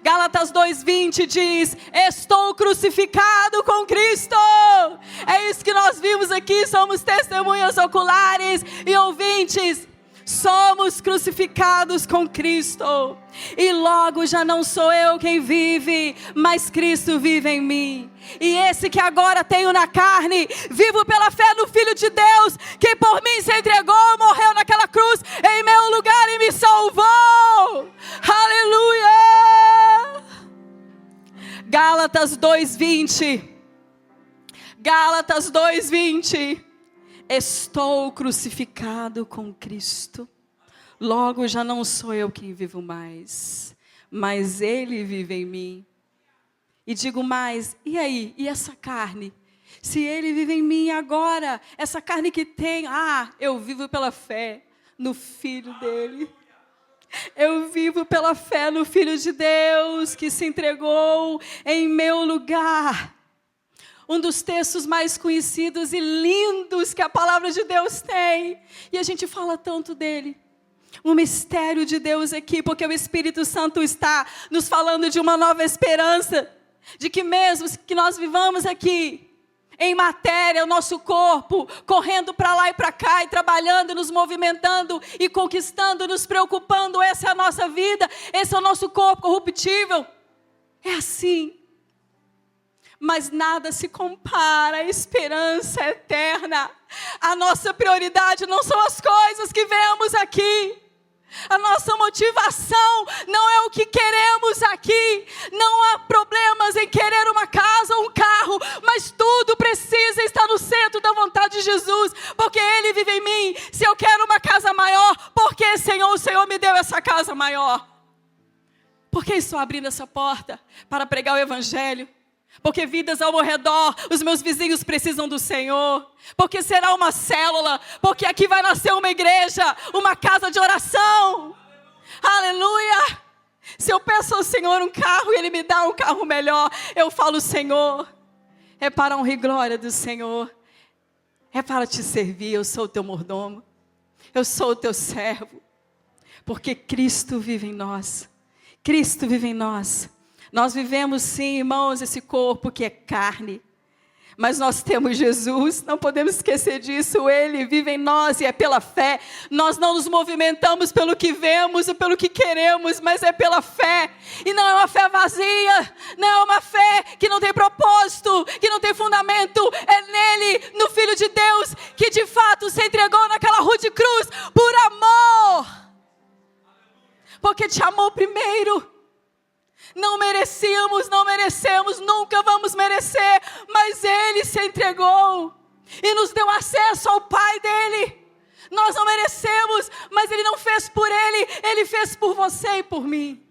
Gálatas 2:20 diz: estou crucificado com Cristo. É isso que nós vimos aqui, somos testemunhas oculares e ouvintes. Somos crucificados com Cristo, e logo já não sou eu quem vive, mas Cristo vive em mim. E esse que agora tenho na carne, vivo pela fé no Filho de Deus, que por mim se entregou, morreu naquela cruz em meu lugar e me salvou. Aleluia! Gálatas 2:20. Gálatas 2:20. Estou crucificado com Cristo, logo já não sou eu quem vivo mais, mas Ele vive em mim. E digo mais, e aí, e essa carne? Se Ele vive em mim agora, essa carne que tem, eu vivo pela fé no Filho dEle. Eu vivo pela fé no Filho de Deus, que se entregou em meu lugar. Um dos textos mais conhecidos e lindos que a palavra de Deus tem. E a gente fala tanto dele. Um mistério de Deus aqui, porque o Espírito Santo está nos falando de uma nova esperança. De que mesmo que nós vivamos aqui, em matéria, o nosso corpo, correndo para lá e para cá, e trabalhando, nos movimentando, e conquistando, nos preocupando, essa é a nossa vida, esse é o nosso corpo corruptível. É assim. Mas nada se compara à esperança eterna. A nossa prioridade não são as coisas que vemos aqui. A nossa motivação não é o que queremos aqui. Não há problemas em querer uma casa ou um carro, mas tudo precisa estar no centro da vontade de Jesus, porque Ele vive em mim. Se eu quero uma casa maior, porque Senhor, o Senhor me deu essa casa maior? Porque estou abrindo essa porta para pregar o Evangelho? Porque vidas ao meu redor, os meus vizinhos precisam do Senhor. Porque será uma célula. Porque aqui vai nascer uma igreja, uma casa de oração. Aleluia! Se eu peço ao Senhor um carro e Ele me dá um carro melhor, eu falo: Senhor, é para a honra e glória do Senhor. É para te servir, eu sou o teu mordomo. Eu sou o teu servo. Porque Cristo vive em nós. Cristo vive em nós. Nós vivemos sim, irmãos, esse corpo que é carne. Mas nós temos Jesus, não podemos esquecer disso. Ele vive em nós e é pela fé. Nós não nos movimentamos pelo que vemos e pelo que queremos, mas é pela fé. E não é uma fé vazia, não é uma fé que não tem propósito, que não tem fundamento. É nele, no Filho de Deus, que de fato se entregou naquela cruz de cruz por amor. Porque te amou primeiro. Não merecíamos, não merecemos, nunca vamos merecer, mas Ele se entregou e nos deu acesso ao Pai dEle. Nós não merecemos, mas Ele não fez por Ele, Ele fez por você e por mim.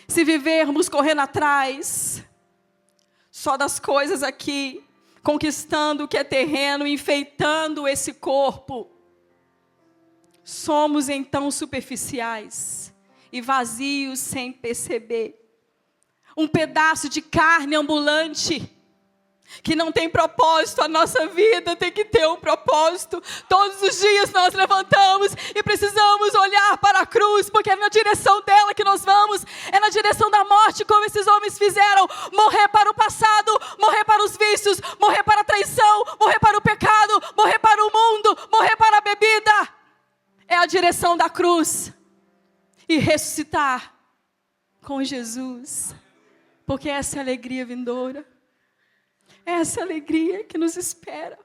Se vivermos correndo atrás só das coisas aqui, conquistando o que é terreno, enfeitando esse corpo, somos então superficiais e vazios sem perceber. Um pedaço de carne ambulante, que não tem propósito. A nossa vida tem que ter um propósito. Todos os dias nós levantamos e precisamos olhar para a cruz, porque é na direção dela que nós vamos. É na direção da morte, como esses homens fizeram. Morrer para o passado, morrer para os vícios, morrer para a traição, morrer para o pecado, morrer para o mundo, morrer para a bebida. É a direção da cruz. E ressuscitar com Jesus, porque essa é a alegria vindoura, essa é a alegria que nos espera.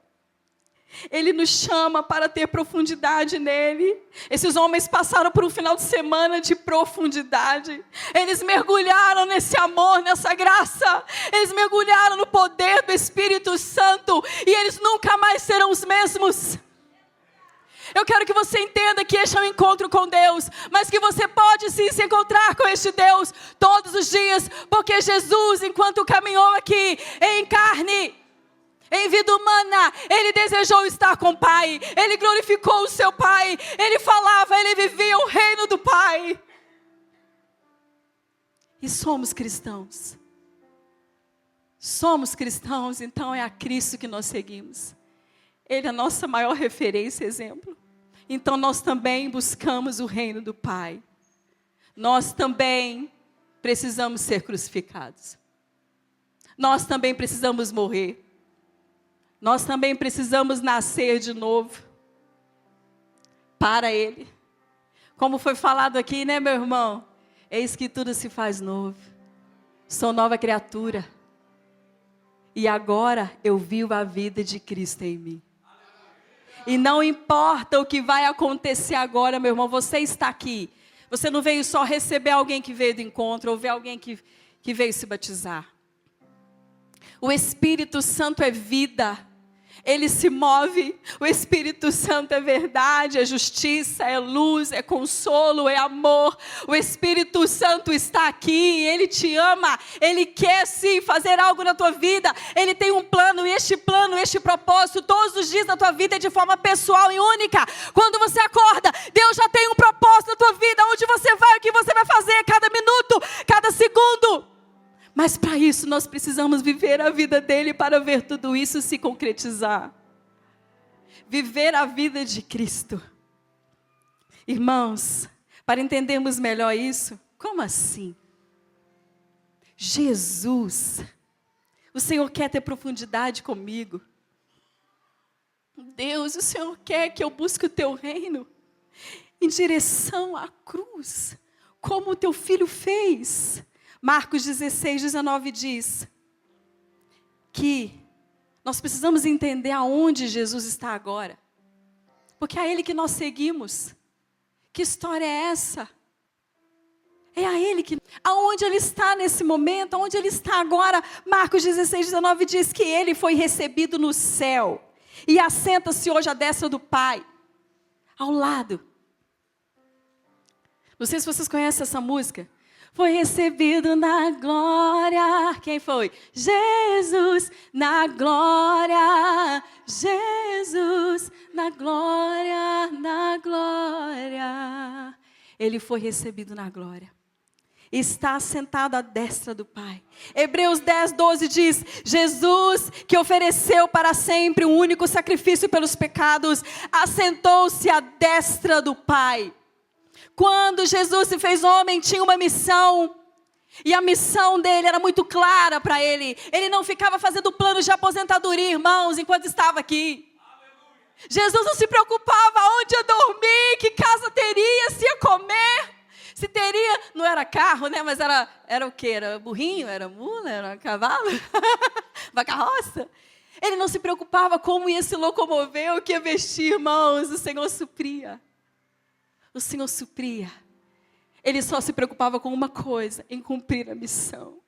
Ele nos chama para ter profundidade nele. Esses homens passaram por um final de semana de profundidade. Eles mergulharam nesse amor, nessa graça. Eles mergulharam no poder do Espírito Santo, e eles nunca mais serão os mesmos. Eu quero que você entenda que este é um encontro com Deus, mas que você pode sim se encontrar com este Deus todos os dias, porque Jesus, enquanto caminhou aqui em carne, em vida humana, Ele desejou estar com o Pai. Ele glorificou o seu Pai. Ele falava, Ele vivia o reino do Pai. E somos cristãos. Somos cristãos, então é a Cristo que nós seguimos. Ele é a nossa maior referência, exemplo. Então nós também buscamos o reino do Pai. Nós também precisamos ser crucificados. Nós também precisamos morrer. Nós também precisamos nascer de novo para Ele. Como foi falado aqui, né, meu irmão? Eis que tudo se faz novo. Sou nova criatura. E agora eu vivo a vida de Cristo em mim. E não importa o que vai acontecer agora, meu irmão, você está aqui. Você não veio só receber alguém que veio do encontro, ou ver alguém que veio se batizar. O Espírito Santo é vida. Ele se move, o Espírito Santo é verdade, é justiça, é luz, é consolo, é amor. O Espírito Santo está aqui, Ele te ama, Ele quer sim fazer algo na tua vida. Ele tem um plano, este propósito, todos os dias da tua vida é de forma pessoal e única. Quando você acorda, Deus já tem um propósito na tua vida, onde você vai, o que você vai fazer, cada minuto, cada segundo. Mas para isso nós precisamos viver a vida dele para ver tudo isso se concretizar. Viver a vida de Cristo. Irmãos, para entendermos melhor isso, como assim? Jesus, o Senhor quer ter profundidade comigo. Deus, o Senhor quer que eu busque o teu reino em direção à cruz, como o teu filho fez. Marcos 16, 19 diz que nós precisamos entender aonde Jesus está agora. Porque é a Ele que nós seguimos. Que história é essa? É a Ele que... Aonde Ele está nesse momento, aonde Ele está agora. Marcos 16, 19 diz que Ele foi recebido no céu. E assenta-se hoje à destra do Pai. Ao lado. Não sei se vocês conhecem essa música. Foi recebido na glória. Quem foi? Jesus na glória. Jesus na glória, na glória. Ele foi recebido na glória. Está sentado à destra do Pai. Hebreus 10, 12 diz: Jesus, que ofereceu para sempre um único sacrifício pelos pecados, assentou-se à destra do Pai. Quando Jesus se fez homem, tinha uma missão. E a missão dele era muito clara para ele. Ele não ficava fazendo planos de aposentadoria, irmãos, enquanto estava aqui. Aleluia. Jesus não se preocupava onde ia dormir, que casa teria, se ia comer. Se teria, não era carro, né? Mas era o quê? Era burrinho, era mula, era cavalo, uma carroça. Ele não se preocupava como ia se locomover, o que ia vestir, irmãos. O Senhor supria. O Senhor supria. Ele só se preocupava com uma coisa: em cumprir a missão.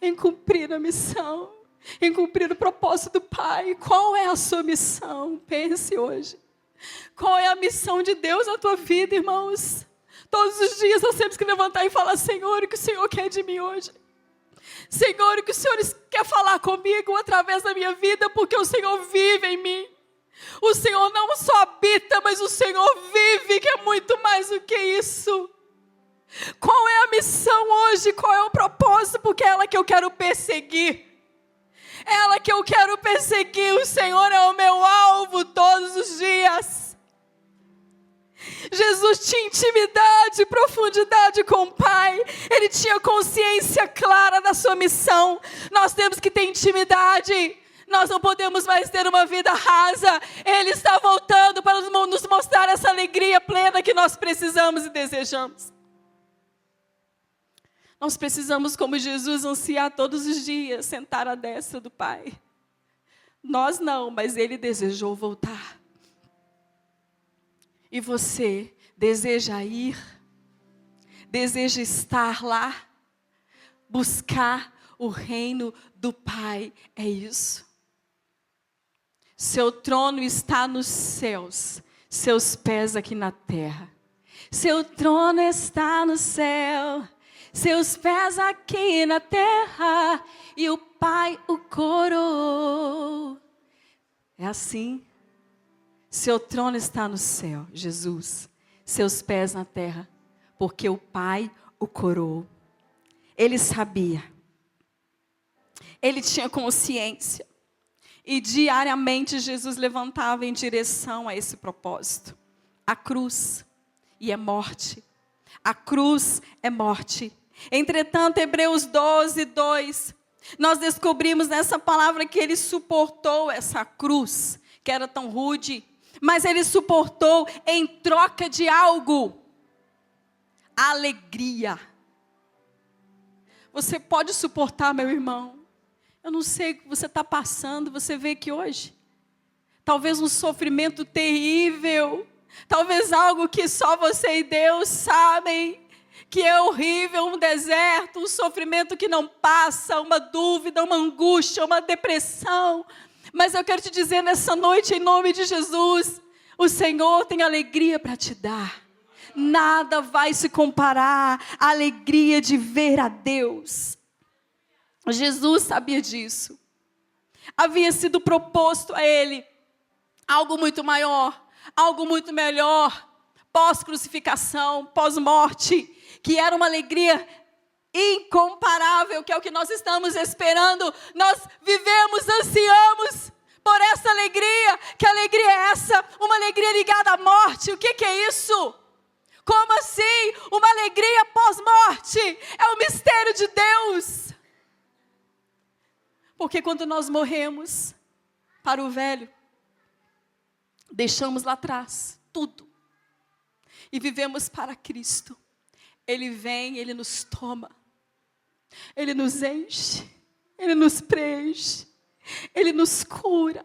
Em cumprir a missão. Em cumprir o propósito do Pai. Qual é a sua missão? Pense hoje. Qual é a missão de Deus na tua vida, irmãos? Todos os dias nós temos que levantar e falar: Senhor, o que o Senhor quer de mim hoje? Senhor, o que o Senhor quer falar comigo através da minha vida? Porque o Senhor vive em mim. O Senhor não só habita, mas o Senhor vive, que é muito mais do que isso. Qual é a missão hoje? Qual é o propósito? Porque é ela que eu quero perseguir. É ela que eu quero perseguir. O Senhor é o meu alvo todos os dias. Jesus tinha intimidade, profundidade com o Pai. Ele tinha consciência clara da sua missão. Nós temos que ter intimidade. Nós não podemos mais ter uma vida rasa. Ele está voltando para nos mostrar essa alegria plena que nós precisamos e desejamos. Nós precisamos, como Jesus, ansiar todos os dias, sentar à destra do Pai. Nós não, mas Ele desejou voltar. E você deseja ir? Deseja estar lá? Buscar o reino do Pai? É isso. Seu trono está nos céus, seus pés aqui na terra. Seu trono está no céu, seus pés aqui na terra, e o Pai o coroou. É assim. Seu trono está no céu, Jesus, seus pés na terra, porque o Pai o coroou. Ele sabia. Ele tinha consciência. E diariamente Jesus levantava em direção a esse propósito. A cruz e a morte. A cruz é morte. Entretanto, Hebreus 12, 2, nós descobrimos nessa palavra que ele suportou essa cruz, que era tão rude, mas ele suportou em troca de algo: alegria. Você pode suportar, meu irmão? Eu não sei o que você está passando, você vê que hoje, talvez um sofrimento terrível, talvez algo que só você e Deus sabem, que é horrível, um deserto, um sofrimento que não passa, uma dúvida, uma angústia, uma depressão. Mas eu quero te dizer nessa noite, em nome de Jesus, o Senhor tem alegria para te dar. Nada vai se comparar à alegria de ver a Deus. Jesus sabia disso. Havia sido proposto a ele algo muito maior, algo muito melhor, pós-crucificação, pós-morte, que era uma alegria incomparável, que é o que nós estamos esperando. Nós vivemos, ansiamos por essa alegria. Que alegria é essa? Uma alegria ligada à morte. O que é isso? Como assim? Uma alegria pós-morte. É o mistério de Deus. Porque quando nós morremos para o velho, deixamos lá atrás tudo e vivemos para Cristo. Ele vem, Ele nos toma, Ele nos enche, Ele nos preenche, Ele nos cura.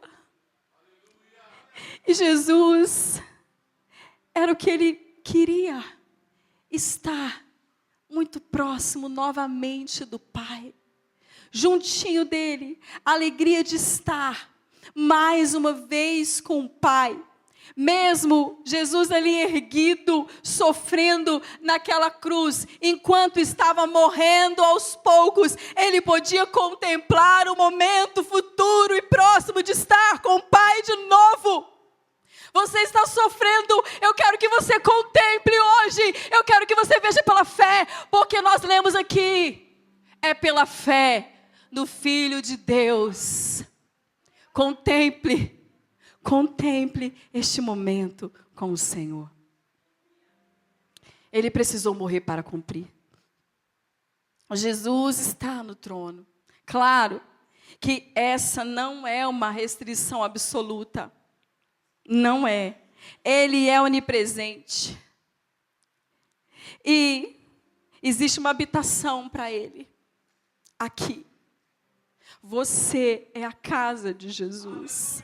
E Jesus era o que Ele queria, estar muito próximo novamente do Pai, juntinho dele, a alegria de estar mais uma vez com o Pai. Mesmo Jesus ali erguido, sofrendo naquela cruz, enquanto estava morrendo aos poucos, ele podia contemplar o momento futuro e próximo de estar com o Pai de novo. Você está sofrendo, eu quero que você contemple hoje, eu quero que você veja pela fé, porque nós lemos aqui, é pela fé do Filho de Deus. Contemple este momento com o Senhor. Ele precisou morrer para cumprir. Jesus está no trono. Claro que essa não é uma restrição absoluta. Não é. Ele é onipresente. E existe uma habitação para ele. Aqui. Você é a casa de Jesus.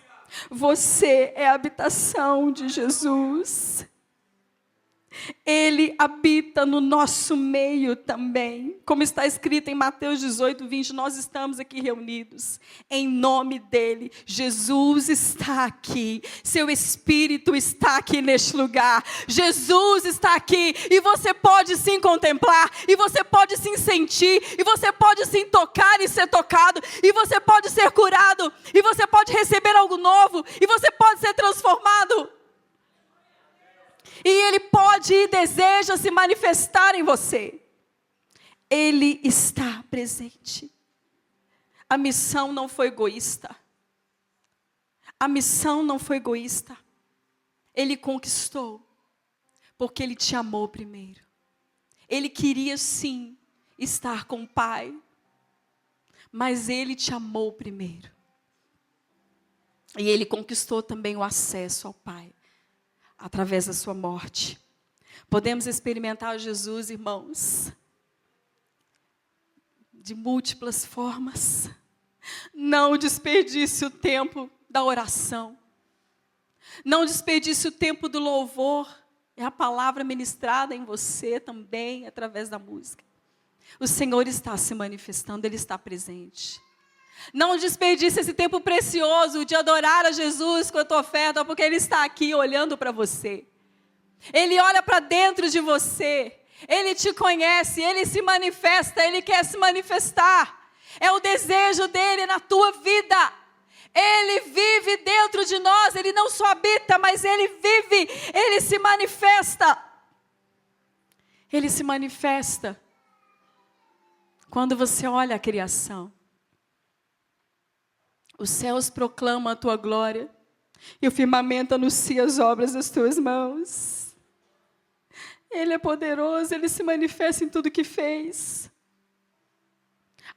Você é a habitação de Jesus. Ele habita no nosso meio também. Como está escrito em Mateus 18, 20, nós estamos aqui reunidos em nome dele. Jesus está aqui. Seu Espírito está aqui neste lugar. Jesus está aqui. E você pode sim contemplar. E você pode sim sentir. E você pode sim tocar e ser tocado. E você pode ser curado. E você pode receber algo novo. E você pode ser transformado. E Ele pode e deseja se manifestar em você. Ele está presente. A missão não foi egoísta. A missão não foi egoísta. Ele conquistou, porque Ele te amou primeiro. Ele queria sim estar com o Pai, mas Ele te amou primeiro. E Ele conquistou também o acesso ao Pai. Através da sua morte. Podemos experimentar Jesus, irmãos, de múltiplas formas. Não desperdice o tempo da oração. Não desperdice o tempo do louvor. É a palavra ministrada em você também, através da música. O Senhor está se manifestando, Ele está presente. Não desperdice esse tempo precioso de adorar a Jesus com a tua oferta, porque Ele está aqui olhando para você. Ele olha para dentro de você. Ele te conhece, Ele se manifesta, Ele quer se manifestar. É o desejo dEle na tua vida. Ele vive dentro de nós, Ele não só habita, mas Ele vive, Ele se manifesta. Ele se manifesta quando você olha a criação. Os céus proclamam a tua glória, e o firmamento anuncia as obras das tuas mãos. Ele é poderoso, Ele se manifesta em tudo que fez.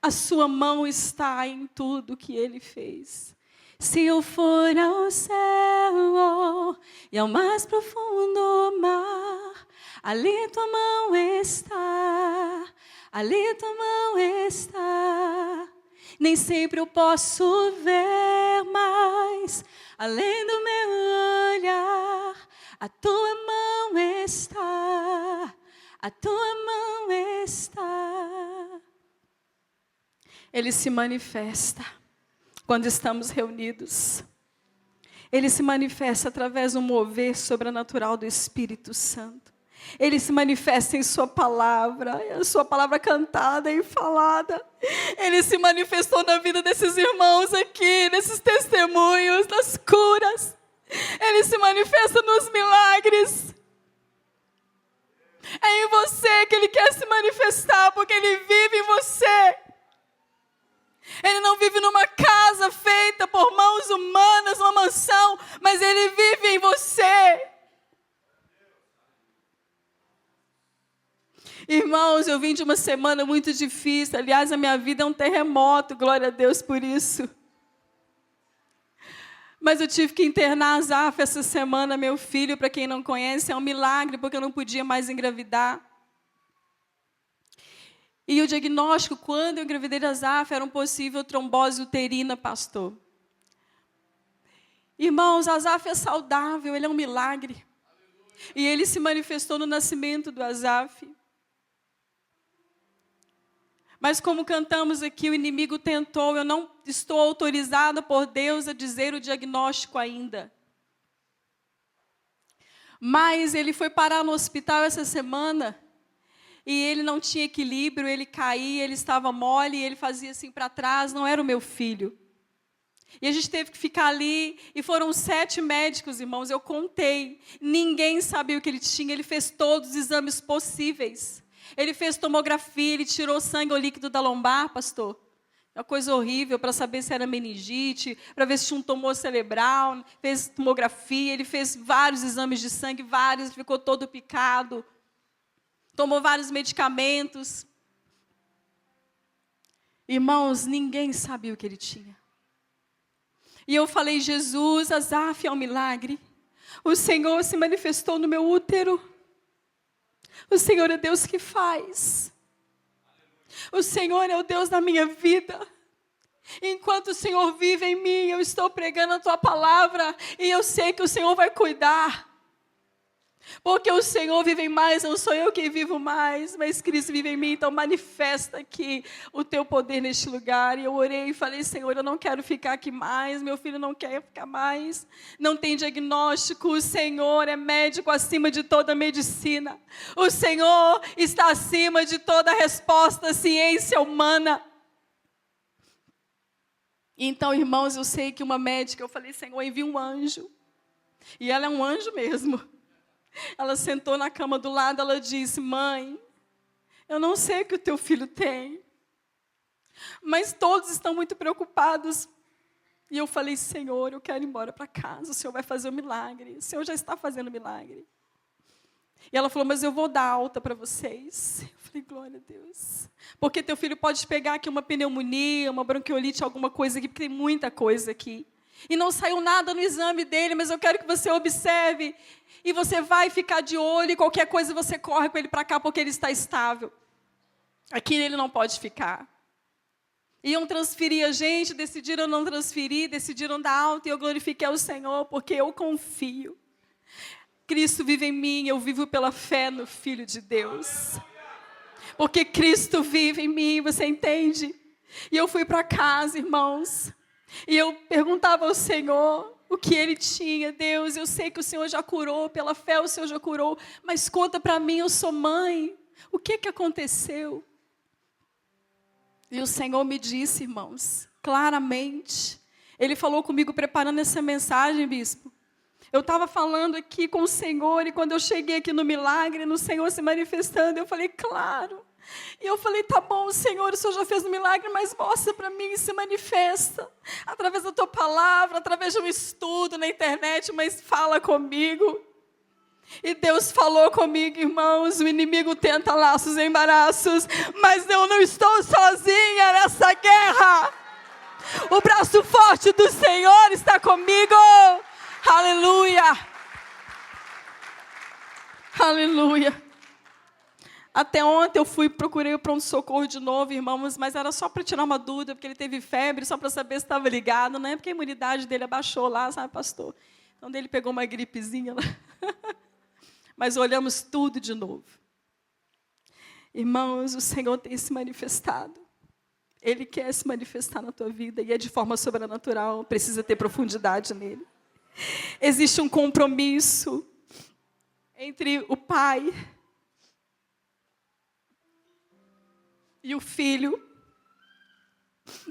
A sua mão está em tudo que Ele fez. Se eu for ao céu e ao mais profundo mar, ali tua mão está, ali tua mão está. Nem sempre eu posso ver, mas além do meu olhar, a tua mão está, a tua mão está. Ele se manifesta quando estamos reunidos. Ele se manifesta através do mover sobrenatural do Espírito Santo. Ele se manifesta em sua palavra, a sua palavra cantada e falada. Ele se manifestou na vida desses irmãos aqui, nesses testemunhos, nas curas. Ele se manifesta nos milagres. É em você que Ele quer se manifestar, porque Ele vive em você. Ele não vive numa casa feita por mãos humanas, uma mansão, mas Ele vive em você. Irmãos, eu vim de uma semana muito difícil. Aliás, a minha vida é um terremoto, glória a Deus por isso. Mas eu tive que internar a Zaf essa semana, meu filho, para quem não conhece, é um milagre, porque eu não podia mais engravidar. E o diagnóstico, quando eu engravidei da Zaf, era um possível trombose uterina, pastor. Irmãos, a Zaf é saudável, ele é um milagre. E ele se manifestou no nascimento do Azaf. Mas como cantamos aqui, o inimigo tentou, eu não estou autorizada por Deus a dizer o diagnóstico ainda. Mas ele foi parar no hospital essa semana, e ele não tinha equilíbrio, ele caía, ele estava mole, ele fazia assim para trás, não era o meu filho. E a gente teve que ficar ali, e foram 7 médicos, irmãos, eu contei. Ninguém sabia o que ele tinha, ele fez todos os exames possíveis. Ele fez tomografia, ele tirou sangue ou líquido da lombar, pastor. É uma coisa horrível para saber se era meningite, para ver se tinha um tumor cerebral. Fez tomografia, ele fez vários exames de sangue, vários, ficou todo picado. Tomou vários medicamentos. Irmãos, ninguém sabia o que ele tinha. E eu falei, Jesus, Azaf é um milagre. O Senhor se manifestou no meu útero. O Senhor é Deus que faz. O Senhor é o Deus da minha vida. Enquanto o Senhor vive em mim, eu estou pregando a Tua palavra e eu sei que o Senhor vai cuidar. Porque o Senhor vive em mais, não sou eu quem vivo mais, mas Cristo vive em mim, então manifesta aqui o Teu poder neste lugar. E eu orei e falei, Senhor, eu não quero ficar aqui mais, meu filho não quer ficar mais, não tem diagnóstico, o Senhor é médico acima de toda medicina. O Senhor está acima de toda resposta, ciência humana. Então, irmãos, eu sei que uma médica, eu falei, Senhor, envia um anjo. E ela é um anjo mesmo. Ela sentou na cama do lado, ela disse, mãe, eu não sei o que o teu filho tem, mas todos estão muito preocupados. E eu falei, Senhor, eu quero ir embora para casa, o Senhor vai fazer um milagre, o Senhor já está fazendo milagre. E ela falou, mas eu vou dar alta para vocês. Eu falei, glória a Deus. Porque teu filho pode pegar aqui uma pneumonia, uma bronquiolite, alguma coisa aqui, porque tem muita coisa aqui. E não saiu nada no exame dele, mas eu quero que você observe. E você vai ficar de olho, e qualquer coisa você corre com ele para cá, porque ele está estável. Aqui ele não pode ficar. Iam transferir a gente, decidiram não transferir, decidiram dar alta, e eu glorifiquei ao Senhor, porque eu confio. Cristo vive em mim, eu vivo pela fé no Filho de Deus. Porque Cristo vive em mim, você entende? E eu fui para casa, irmãos. E eu perguntava ao Senhor o que Ele tinha. Deus, eu sei que o Senhor já curou, pela fé o Senhor já curou, mas conta para mim, eu sou mãe, o que aconteceu? E o Senhor me disse, irmãos, claramente, Ele falou comigo preparando essa mensagem, bispo. Eu estava falando aqui com o Senhor, e quando eu cheguei aqui no milagre, no Senhor se manifestando, eu falei, claro. E eu falei, tá bom, Senhor, o Senhor já fez um milagre, mas mostra para mim, se manifesta. Através da Tua palavra, através de um estudo na internet, mas fala comigo. E Deus falou comigo, irmãos, o inimigo tenta laços e embaraços, mas eu não estou sozinha nessa guerra. O braço forte do Senhor está comigo. Aleluia. Aleluia. Até ontem eu procurei o pronto-socorro de novo, irmãos, mas era só para tirar uma dúvida, porque ele teve febre, só para saber se estava ligado, não é porque a imunidade dele abaixou lá, sabe, pastor? Então, ele pegou uma gripezinha lá. Mas olhamos tudo de novo. Irmãos, o Senhor tem se manifestado. Ele quer se manifestar na tua vida, e é de forma sobrenatural, precisa ter profundidade nele. Existe um compromisso entre o Pai e o Filho.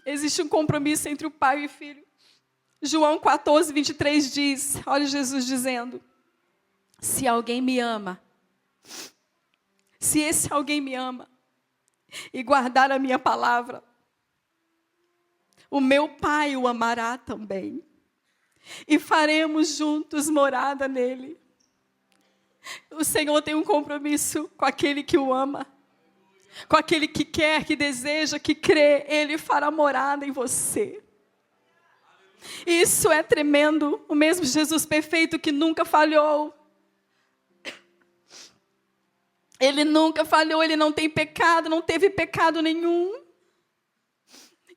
Existe um compromisso entre o Pai e o Filho. João 14, 23 diz, olha Jesus dizendo, se alguém me ama, se esse alguém me ama, e guardar a minha palavra, o meu Pai o amará também, e faremos juntos morada nele. O Senhor tem um compromisso com aquele que o ama, com aquele que quer, que deseja, que crê, Ele fará morada em você. Isso é tremendo, o mesmo Jesus perfeito que nunca falhou. Ele nunca falhou, Ele não tem pecado, não teve pecado nenhum.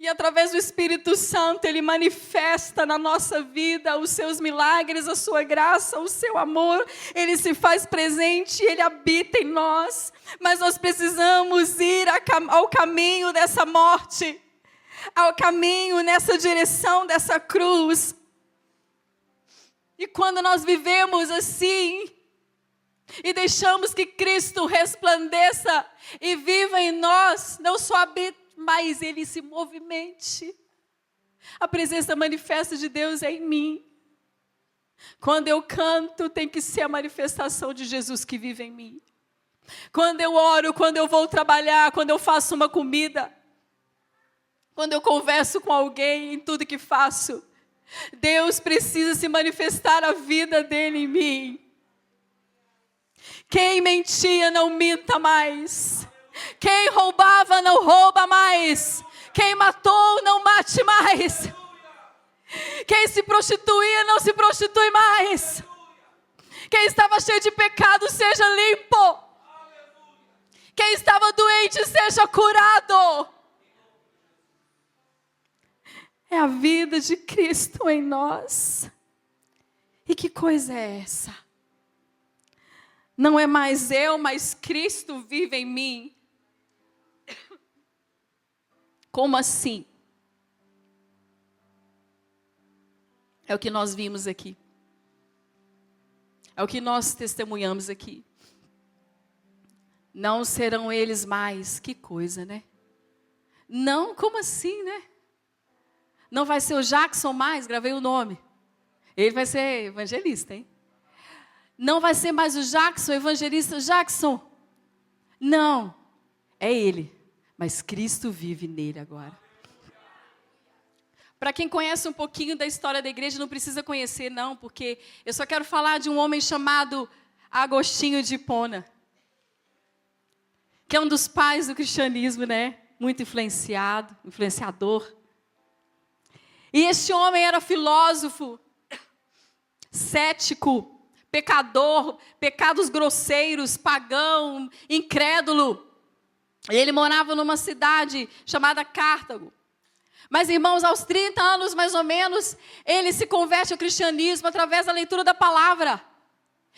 E através do Espírito Santo, Ele manifesta na nossa vida os seus milagres, a sua graça, o seu amor. Ele se faz presente, Ele habita em nós. Mas nós precisamos ir ao caminho dessa morte, ao caminho nessa direção dessa cruz. E quando nós vivemos assim, e deixamos que Cristo resplandeça e viva em nós, não só habita, mas Ele se movimente. A presença manifesta de Deus é em mim. Quando eu canto, tem que ser a manifestação de Jesus que vive em mim. Quando eu oro, quando eu vou trabalhar, quando eu faço uma comida, quando eu converso com alguém, em tudo que faço, Deus precisa se manifestar a vida dele em mim. Quem mentia, não minta mais. Quem roubava, não rouba mais. Quem matou, não mate mais. Quem se prostituía, não se prostitui mais. Quem estava cheio de pecado, seja limpo. Quem estava doente, seja curado. É a vida de Cristo em nós. E que coisa é essa? Não é mais eu, mas Cristo vive em mim. Como assim? É o que nós vimos aqui. É o que nós testemunhamos aqui. Não serão eles mais. Que coisa, né? Não, como assim, né? Não vai ser o Jackson mais, gravei o nome. Ele vai ser evangelista, hein? Não vai ser mais o Jackson, evangelista Jackson. Não, é ele. Mas Cristo vive nele agora. Para quem conhece um pouquinho da história da igreja, não precisa conhecer não, porque eu só quero falar de um homem chamado Agostinho de Hipona, que é um dos pais do cristianismo, né? Muito influenciador. E este homem era filósofo, cético, pecador, pecados grosseiros, pagão, incrédulo. Ele morava numa cidade chamada Cartago. Mas, irmãos, aos 30 anos, mais ou menos, ele se converte ao cristianismo através da leitura da palavra.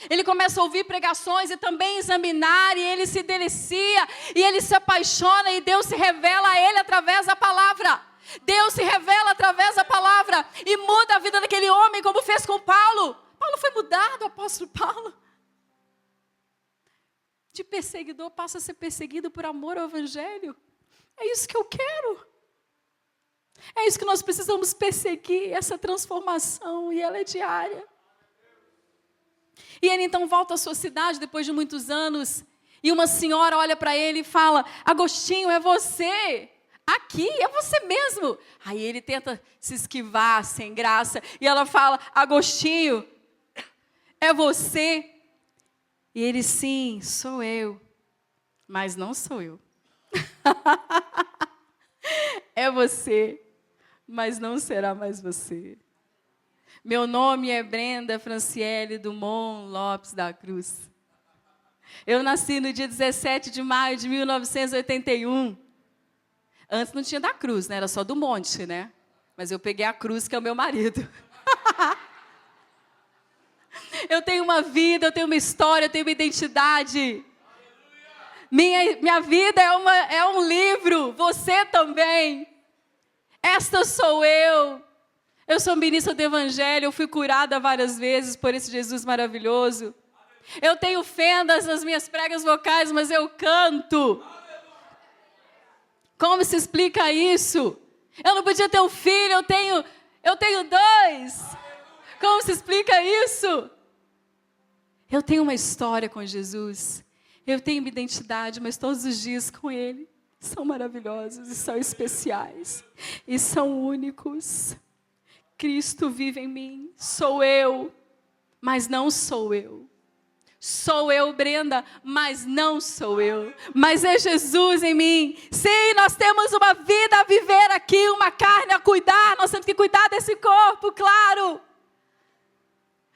Ele começa a ouvir pregações e também examinar, e ele se delicia, e ele se apaixona, e Deus se revela a ele através da palavra. Deus se revela através da palavra e muda a vida daquele homem, como fez com Paulo. Paulo foi mudado, o apóstolo Paulo. De perseguidor passa a ser perseguido por amor ao evangelho. É isso que eu quero. É isso que nós precisamos perseguir, essa transformação, e ela é diária. E ele então volta à sua cidade depois de muitos anos, e uma senhora olha para ele e fala: Agostinho, é você? Aqui, é você mesmo. Aí ele tenta se esquivar, sem graça, e ela fala: Agostinho, é você E ele, sim, sou eu, mas não sou eu. É você, mas não será mais você. Meu nome é Brenda Franciele Dumont Lopes da Cruz. Eu nasci no dia 17 de maio de 1981. Antes não tinha da Cruz, né? Era só do Monte, né? Mas eu peguei a Cruz, que é o meu marido. Eu tenho uma vida, eu tenho uma história, eu tenho uma identidade. Minha vida é um livro, você também. Esta sou eu. Eu sou ministra do Evangelho, eu fui curada várias vezes por esse Jesus maravilhoso. Eu tenho fendas nas minhas pregas vocais, mas eu canto. Como se explica isso? Eu não podia ter um filho, eu tenho 2. Como se explica isso? Eu tenho uma história com Jesus. Eu tenho uma identidade, mas todos os dias com Ele são maravilhosos e são especiais. E são únicos. Cristo vive em mim. Sou eu, mas não sou eu. Sou eu, Brenda, mas não sou eu. Mas é Jesus em mim. Sim, nós temos uma vida a viver aqui, uma carne a cuidar. Nós temos que cuidar desse corpo, claro.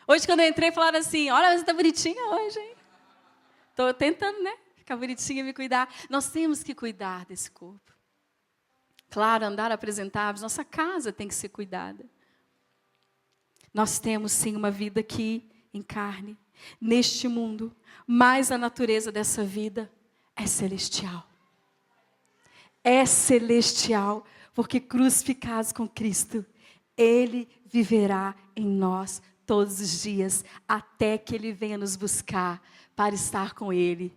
Hoje, quando eu entrei, falaram assim, olha, você está bonitinha hoje, hein? Estou tentando, né? Ficar bonitinha e me cuidar. Nós temos que cuidar desse corpo. Claro, andar apresentáveis. Nossa casa tem que ser cuidada. Nós temos, sim, uma vida aqui em carne, neste mundo, mas a natureza dessa vida é celestial. É celestial, porque crucificados com Cristo, Ele viverá em nós todos os dias, até que Ele venha nos buscar para estar com Ele.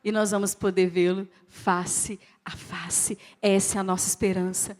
E nós vamos poder vê-lo face a face. Essa é a nossa esperança.